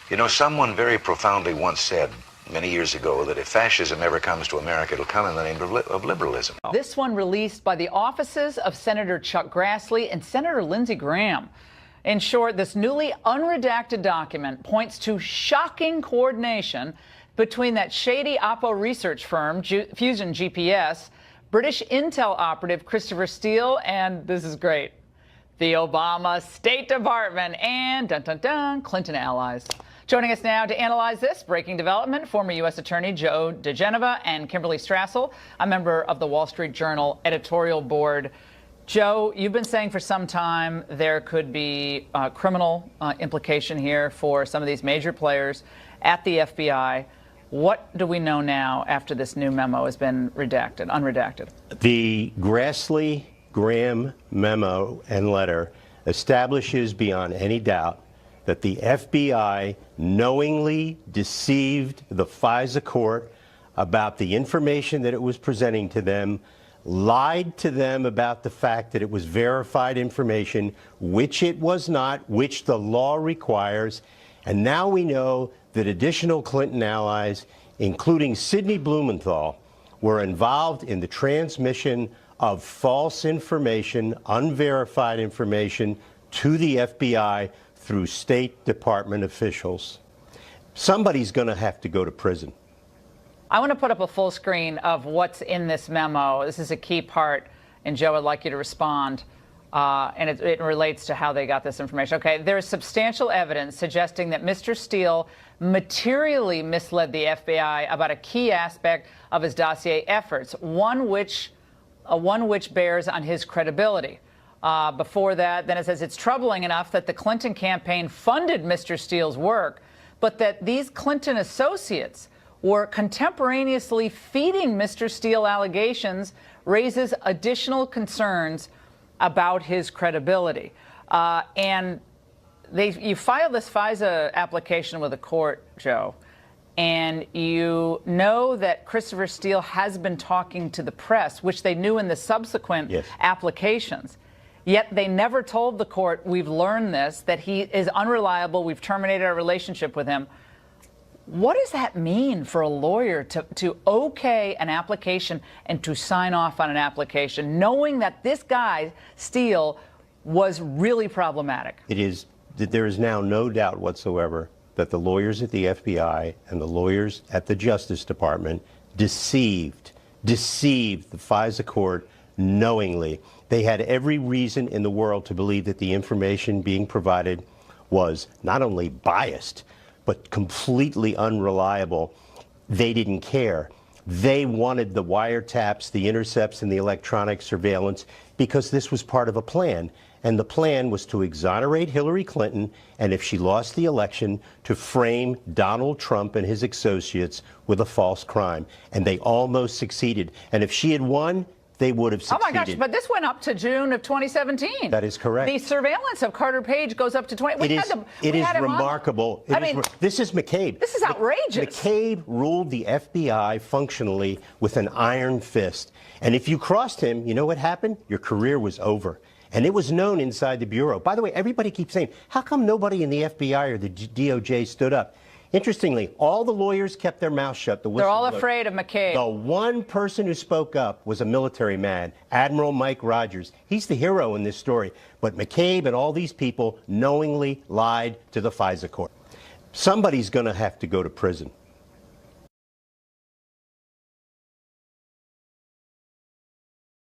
You know, someone very profoundly once said many years ago that if fascism ever comes to America, it'll come in the name of liberalism. This one released by the offices of Senator Chuck Grassley and Senator Lindsey Graham. In short, this newly unredacted document points to shocking coordination between that shady Oppo research firm, Fusion GPS, British intel operative Christopher Steele, and this is great, the Obama State Department and, dun-dun-dun, Clinton allies. Joining us now to analyze this breaking development, former U.S. Attorney Joe Digenova and Kimberly Strassel, a member of the Wall Street Journal editorial board. Joe, you've been saying for some time there could be criminal implication here for some of these major players at the FBI. What do we know now after this new memo has been redacted, unredacted? The Grassley-Graham memo and letter establishes beyond any doubt that the FBI knowingly deceived the FISA court about the information that it was presenting to them, lied to them about the fact that it was verified information, which it was not, which the law requires. And now we know that additional Clinton allies, including Sidney Blumenthal, were involved in the transmission of false information, unverified information, to the FBI through State Department officials. Somebody's going to have to go to prison. I want to put up a full screen of what's in this memo. This is a key part, and Joe, I'd like you to respond. And it relates to how they got this information. Okay, there is substantial evidence suggesting that Mr. Steele materially misled the FBI about a key aspect of his dossier efforts, one which bears on his credibility. Before that, then it says it's troubling enough that the Clinton campaign funded Mr. Steele's work, but that these Clinton associates were contemporaneously feeding Mr. Steele allegations raises additional concerns about his credibility. And you filed this FISA application with the court, Joe, and you know that Christopher Steele has been talking to the press, which they knew in the subsequent applications. Yet they never told the court, we've learned this, that he is unreliable, we've terminated our relationship with him. What does that mean for a lawyer to okay an application and to sign off on an application, knowing that this guy, Steele, was really problematic? There is now no doubt whatsoever that the lawyers at the FBI and the lawyers at the Justice Department deceived the FISA court knowingly. They had every reason in the world to believe that the information being provided was not only biased, but completely unreliable. They didn't care. They wanted the wiretaps, the intercepts, and the electronic surveillance because this was part of a plan. And the plan was to exonerate Hillary Clinton, and if she lost the election, to frame Donald Trump and his associates with a false crime. And they almost succeeded. And if she had won, they would have succeeded. Oh my gosh, but this went up to June of 2017. That is correct. The surveillance of Carter Page goes up to 20. It is remarkable. This is McCabe. This is outrageous. McCabe ruled the FBI functionally with an iron fist. And if you crossed him, you know what happened? Your career was over. And it was known inside the Bureau. By the way, everybody keeps saying, how come nobody in the FBI or the DOJ stood up? Interestingly, all the lawyers kept their mouths shut. They're all afraid of McCabe. The one person who spoke up was a military man, Admiral Mike Rogers. He's the hero in this story. But McCabe and all these people knowingly lied to the FISA court. Somebody's going to have to go to prison.